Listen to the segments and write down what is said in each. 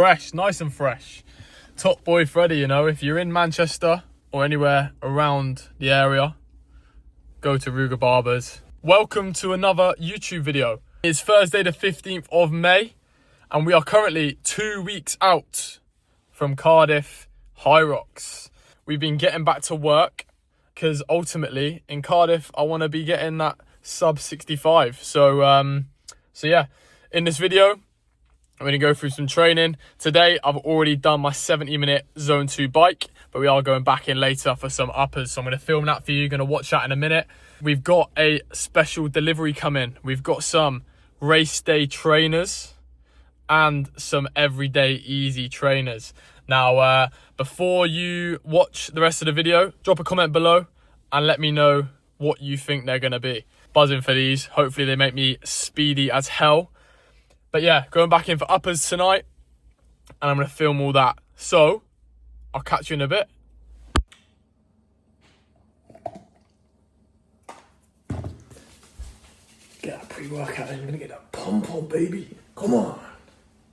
fresh, nice and fresh. Top boy Freddy, you know, if you're in Manchester or anywhere around the area, go to Ruger Barbers. Welcome to another YouTube video. It's Thursday the 15th of May and we are currently 2 weeks out from Cardiff Hyrox. We've been getting back to work because ultimately in Cardiff I want to be getting that sub 65. So yeah, in this video I'm going to go through some training. Today I've already done my 70-minute zone 2 bike, but we are going back in later for some uppers, so I'm going to film that for you. Going to watch that in a minute. We've got a special delivery coming. We've got some race day trainers and some everyday easy trainers. Now before you watch the rest of the video, drop a comment below and let me know what you think they're going to be. Buzzing for these. Hopefully they make me speedy as hell. But yeah, going back in for uppers tonight and I'm going to film all that. So I'll catch you in a bit. Get that pre-workout in. I'm going to get that pom-pom, baby. Come on.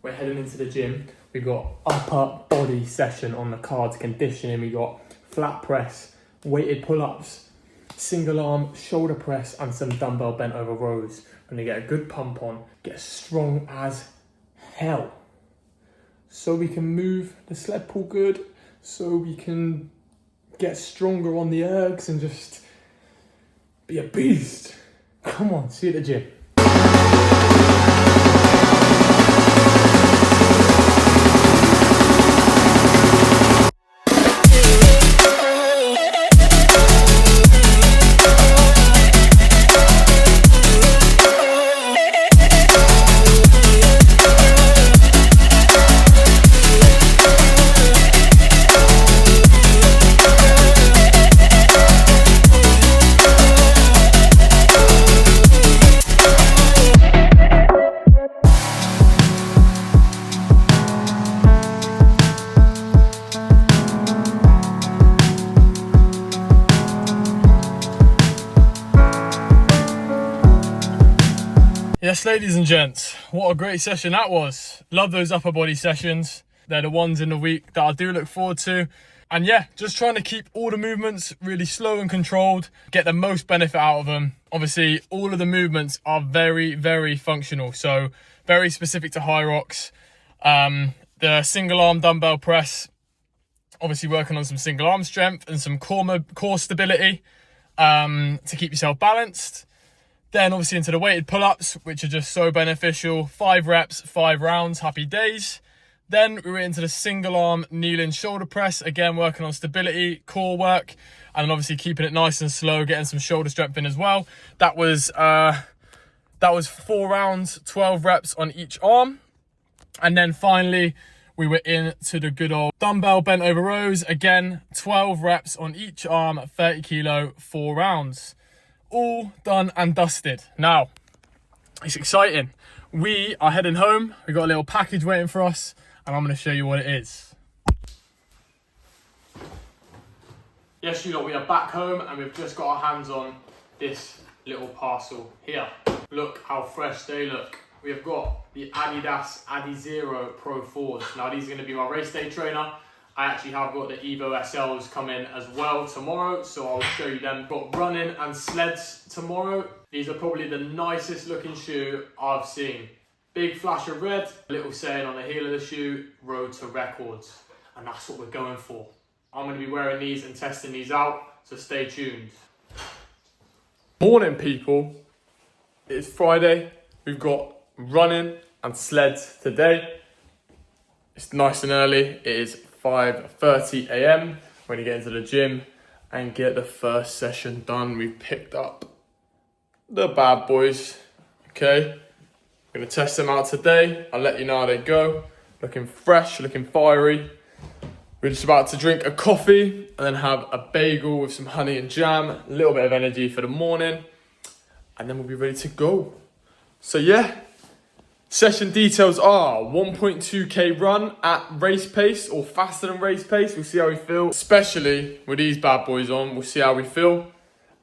We're heading into the gym. We've got upper body session on the cards, conditioning. We've got flat press, weighted pull-ups, single arm shoulder press and some dumbbell bent over rows. I'm going to get a good pump on, get strong as hell. So we can move the sled pull good, so we can get stronger on the ergs and just be a beast. Come on, see you at the gym. Yes, ladies and gents, what a great session that was. Love those upper body sessions. They're the ones in the week that I do look forward to. And yeah, just trying to keep all the movements really slow and controlled, get the most benefit out of them. Obviously, all of the movements are very, very functional. So very specific to Hyrox. The single arm dumbbell press, obviously working on some single arm strength and some core stability to keep yourself balanced. Then obviously into the weighted pull-ups, which are just so beneficial. 5 reps, 5 rounds, happy days. Then we went into the single arm kneeling shoulder press, again working on stability, core work, and then obviously keeping it nice and slow, getting some shoulder strength in as well. That was 4 rounds, 12 reps on each arm. And then finally, we were into the good old dumbbell bent over rows. Again, 12 reps on each arm, 30 kilo, 4 rounds. All done and dusted. Now, it's exciting. We are heading home. We've got a little package waiting for us and I'm going to show you what it is. Yes, you lot, we are back home and we've just got our hands on this little parcel here. Look how fresh they look. We have got the Adidas Adizero Pro 4s. Now, these are going to be my race day trainer. I actually have got the Evo SLs coming as well tomorrow, so I'll show you them. Got running and sleds tomorrow. These are probably the nicest looking shoe I've seen. Big flash of red, little saying on the heel of the shoe, road to records. And that's what we're going for. I'm going to be wearing these and testing these out, so stay tuned. Morning people, it's Friday. We've got running and sleds today. It's nice and early, it is 5:30 a.m. We're going to get into the gym and get the first session done. We've picked up the bad boys, okay? I'm going to test them out today. I'll let you know how they go. Looking fresh, looking fiery. We're just about to drink a coffee and then have a bagel with some honey and jam, a little bit of energy for the morning, and then we'll be ready to go. So yeah. Session details are 1.2k run at race pace or faster than race pace. We'll see how we feel, especially with these bad boys on. We'll see how we feel.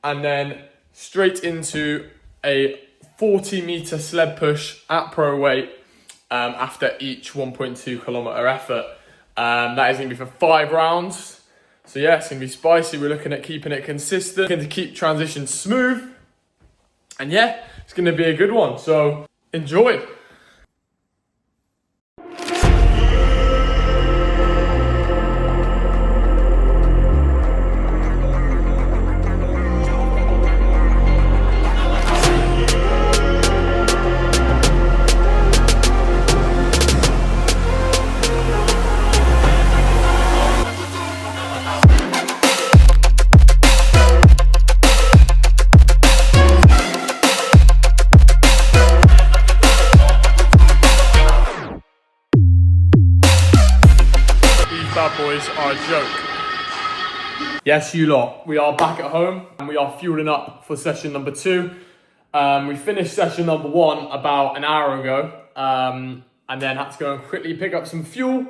And then straight into a 40-meter sled push at pro weight after each 1.2 kilometer effort. That is going to be for 5 rounds. So yeah, it's going to be spicy. We're looking at keeping it consistent, looking to keep transition smooth. And yeah, it's going to be a good one. So enjoy. Bad boys are a joke. Yes, you lot, we are back at home and we are fueling up for session number 2. We finished session number 1 about an hour ago, and then had to go and quickly pick up some fuel,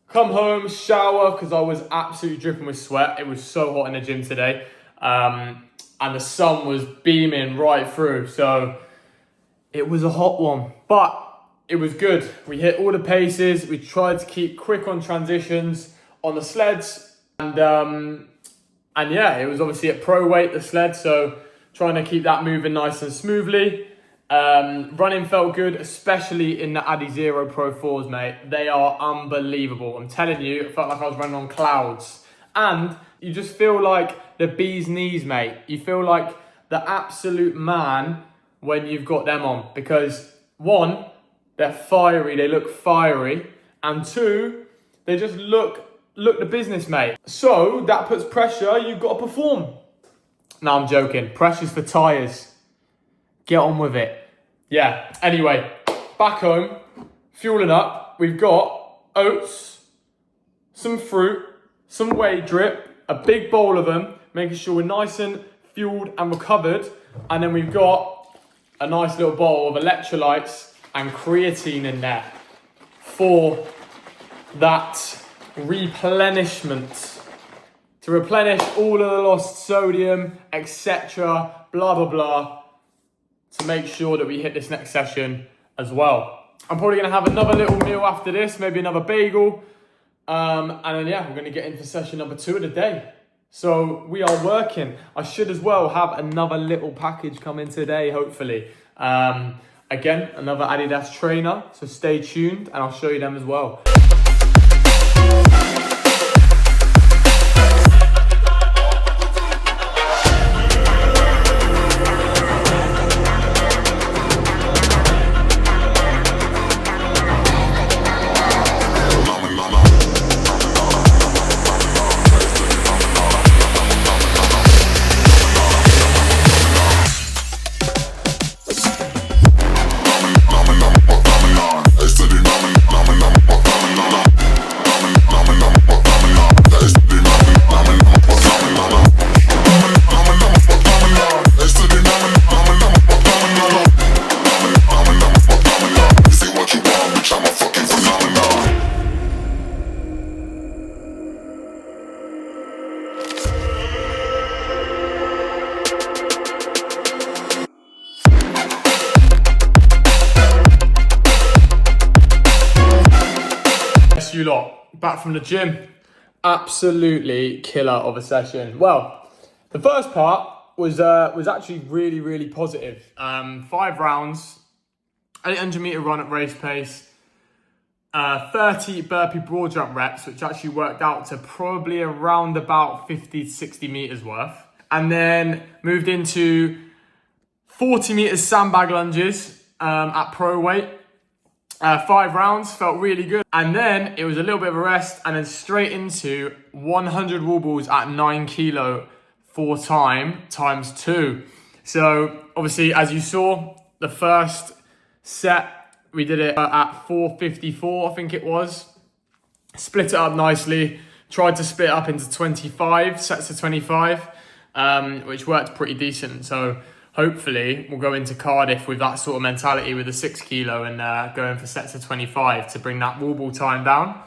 come home, shower, because I was absolutely dripping with sweat. It was so hot in the gym today, and the sun was beaming right through, so it was a hot one, but it was good. We hit all the paces. We tried to keep quick on transitions on the sleds. And yeah, it was obviously at pro weight, the sled. So trying to keep that moving nice and smoothly. Running felt good, especially in the Adizero Pro 4s, mate. They are unbelievable. I'm telling you, it felt like I was running on clouds. And you just feel like the bee's knees, mate. You feel like the absolute man when you've got them on. Because 1, they're fiery, they look fiery. And 2, they just look the business, mate. So that puts pressure, you've got to perform. No, I'm joking. Pressure's for tyres. Get on with it. Yeah, anyway, back home, fueling up. We've got oats, some fruit, some whey drip, a big bowl of them, making sure we're nice and fueled and recovered. And then we've got a nice little bowl of electrolytes and creatine in there for that replenishment, to replenish all of the lost sodium, etc., blah blah blah, to make sure that we hit this next session as well. I'm probably going to have another little meal after this, maybe another bagel, and then yeah, we're going to get into session number 2 of the day. So we are working. I should as well have another little package come in today, hopefully. Again, another Adidas trainer, so stay tuned and I'll show you them as well. You lot, back from the gym. Absolutely killer of a session. Well, the first part was actually really positive. 5 rounds, 800 meter run at race pace, 30 burpee broad jump reps, which actually worked out to probably around about 50 to 60 meters worth. And then moved into 40 meters sandbag lunges at pro weight. 5 rounds, felt really good. And then it was a little bit of a rest and then straight into 100 wall balls at 9 kilo 4 times 2. So obviously, as you saw, the first set, we did it at 454, I think it was. Split it up nicely, tried to split it up into 25, sets of 25, which worked pretty decent. So hopefully we'll go into Cardiff with that sort of mentality with the 6 kilo and going for sets of 25 to bring that wall ball time down.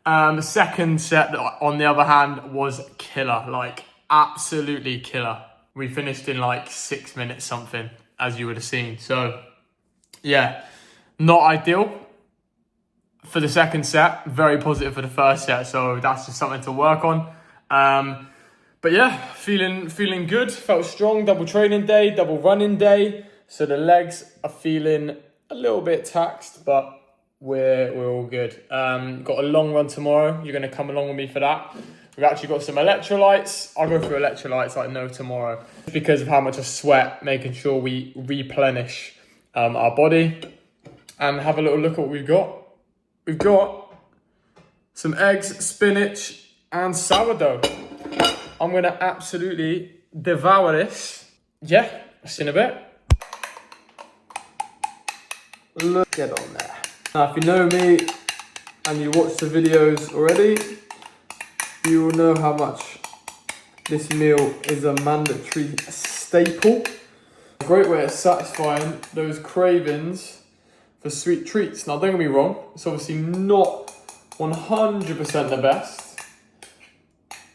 The second set, on the other hand, was killer, like absolutely killer. We finished in like 6 minutes something, as you would have seen. So yeah, not ideal, for the second set, very positive for the first set. So that's just something to work on. But yeah, feeling good. Felt strong. Double training day, double running day. So the legs are feeling a little bit taxed, but we're all good. Got a long run tomorrow. You're going to come along with me for that. We've actually got some electrolytes. I'll go through electrolytes like no tomorrow because of how much I sweat, making sure we replenish our body. And have a little look at what we've got. We've got some eggs, spinach, and sourdough. I'm going to absolutely devour this. Yeah, see in a bit. Look at on there. Now, if you know me and you watch the videos already, you will know how much this meal is a mandatory staple. A great way of satisfying those cravings for sweet treats. Now, don't get me wrong, it's obviously not 100% the best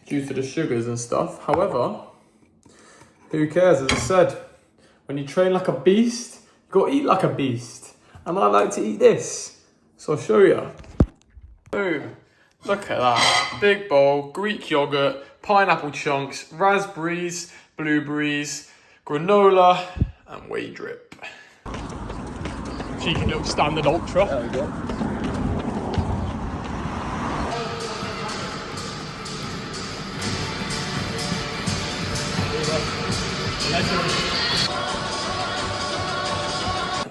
due to the sugars and stuff. However, who cares? As I said, when you train like a beast, you gotta eat like a beast. And I like to eat this. So I'll show you. Boom. Look at that. Big bowl, Greek yogurt, pineapple chunks, raspberries, blueberries, granola, and whey drip. Cheeky little standard ultra. There we go.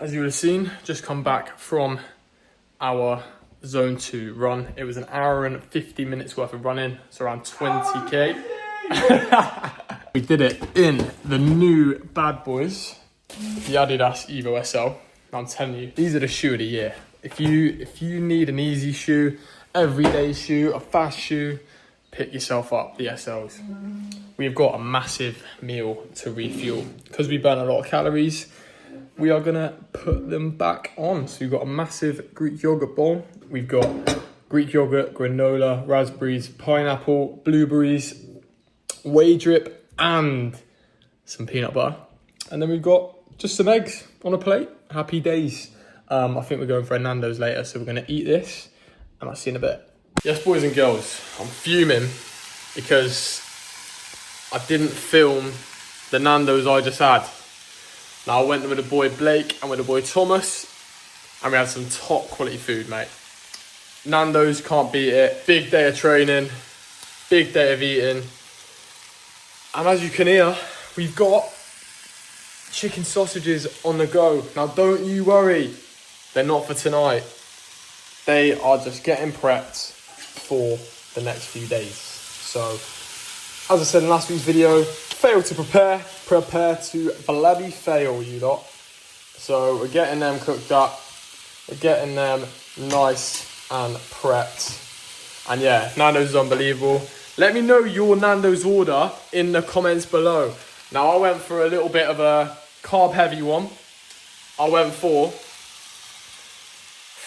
As you would have seen, just come back from our zone 2 run. It was an hour and 50 minutes worth of running, so around 20k. We did it in the new bad boys, the Adidas Evo SL. I'm telling you, these are the shoe of the year. If you need an easy shoe, everyday shoe, a fast shoe, pick yourself up the SLs. We've got a massive meal to refuel. Because we burn a lot of calories, we are gonna put them back on. So we've got a massive Greek yogurt bowl. We've got Greek yogurt, granola, raspberries, pineapple, blueberries, whey drip, and some peanut butter. And then we've got just some eggs on a plate. Happy days. I think we're going for a Nando's later, so we're gonna eat this, and I'll see you in a bit. Yes, boys and girls, I'm fuming because I didn't film the Nando's I just had. Now, I went with the boy Blake and with the boy Thomas, and we had some top quality food, mate. Nando's, can't beat it. Big day of training, big day of eating. And as you can hear, we've got chicken sausages on the go. Now, don't you worry, they're not for tonight. They are just getting prepped for the next few days. So, as I said in last week's video, fail to prepare to bloody fail, you lot. So we're getting them cooked up, we're getting them nice and prepped. And yeah, Nando's is unbelievable. Let me know your Nando's order in the comments below. Now, I went for a little bit of a carb heavy one. I went for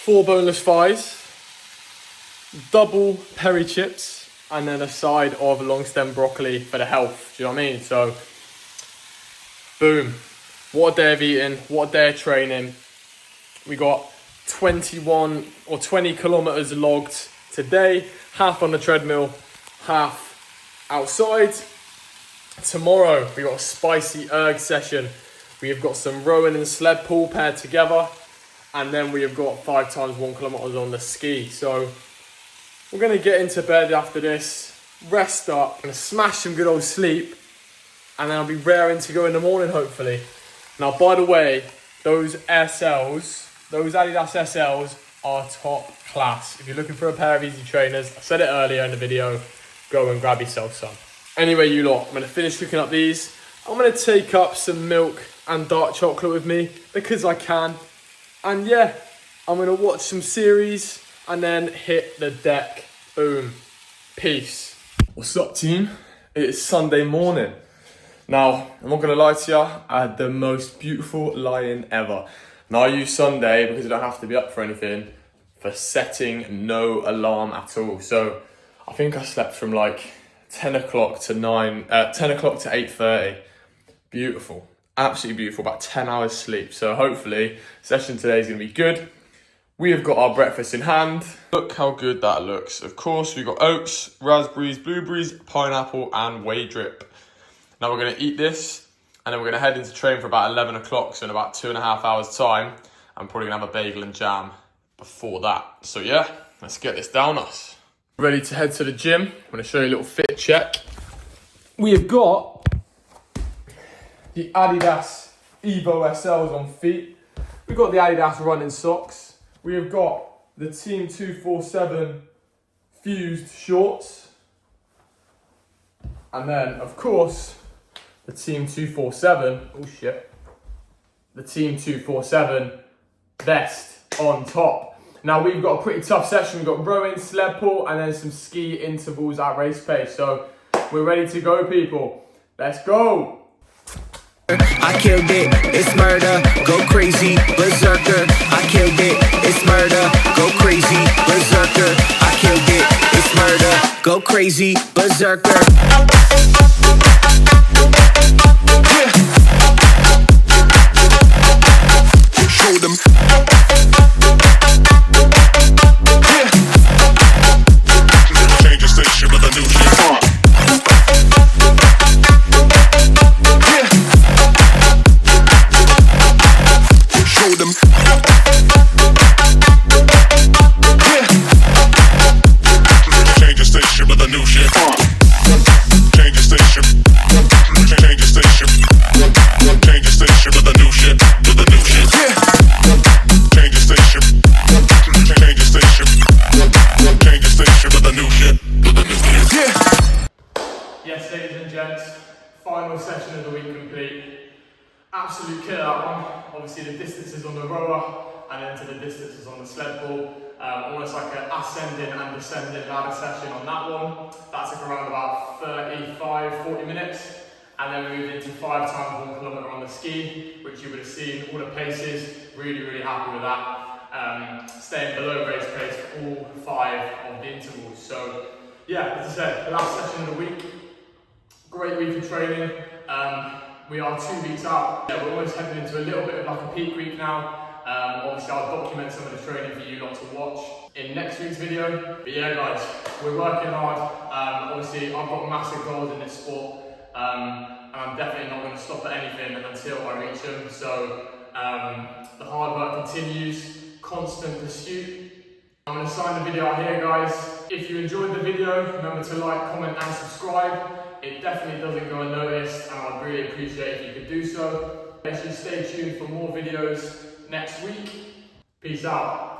4 boneless thighs, double peri chips, and then a side of long stem broccoli for the health. Do you know what I mean? So, boom. What a day of eating. What a day of training. We got 21 or 20 kilometers logged today. Half on the treadmill, half outside. Tomorrow, we got a spicy erg session. We have got some rowing and sled pull paired together. And then we have got 5 times 1 kilometers on the ski. So, we're going to get into bed after this, rest up, and smash some good old sleep, and then I'll be raring to go in the morning, hopefully. Now, by the way, those SLs, those Adidas SLs are top class. If you're looking for a pair of easy trainers, I said it earlier in the video, go and grab yourself some. Anyway, you lot, I'm going to finish cooking up these. I'm going to take up some milk and dark chocolate with me, because I can. And yeah, I'm going to watch some series, and then hit the deck. Boom. Peace. What's up, team? It's Sunday morning. Now, I'm not going to lie to you, I had the most beautiful lie-in ever. Now, I use Sunday, because I don't have to be up for anything, for setting no alarm at all. So, I think I slept from like 10 o'clock to 10 o'clock to 8:30. Beautiful. Absolutely beautiful. About 10 hours sleep. So, hopefully, session today is going to be good. We have got our breakfast in hand. Look how good that looks. Of course, we've got oats, raspberries, blueberries, pineapple, and whey drip. Now we're gonna eat this, and then we're gonna head into train for about 11 o'clock, so in about 2.5 hours time. I'm probably gonna have a bagel and jam before that. So yeah, let's get this down us. Ready to head to the gym. I'm gonna show you a little fit check. We have got the Adidas Evo SLs on feet. We've got the Adidas running socks. We have got the Team 247 fused shorts. And then, of course, the Team 247, the Team 247 vest on top. Now we've got a pretty tough session. We've got rowing, sled pull, and then some ski intervals at race pace. So we're ready to go, people. Let's go. I killed it, it's murder, go crazy, berserker. I killed it, it's murder, go crazy, berserker. I killed it, it's murder, go crazy, berserker. Show them. Change the station with a new shit. Show them. Change the station with a new shit. Change the station. Change the station. Change the station with a new shit. With a new shit. Change the station. Change the station. Change the station with a new shit. With a new shit. Yes, ladies and gents, final session of the week complete. Absolute killer, that one. Obviously the distances on the rower and then to the distances on the sled pull. Almost like an ascending and descending ladder session on that one. That took around about 40 minutes. And then we moved into 5 times 1 kilometre on the ski, which you would have seen all the paces. Really happy with that. Staying below race pace for all 5 of the intervals. So yeah, as I said, the last session of the week. Great week of training. We are 2 weeks out. Yeah, we're almost heading into a little bit of like a peak week now. Obviously I'll document some of the training for you lot to watch in next week's video. But yeah guys, we're working hard. Obviously I've got massive goals in this sport. And I'm definitely not going to stop at anything until I reach them. So the hard work continues, constant pursuit. I'm going to sign the video out here guys. If you enjoyed the video, remember to like, comment and subscribe. It definitely doesn't go unnoticed and I'd really appreciate if you could do so. Make sure you stay tuned for more videos next week. Peace out.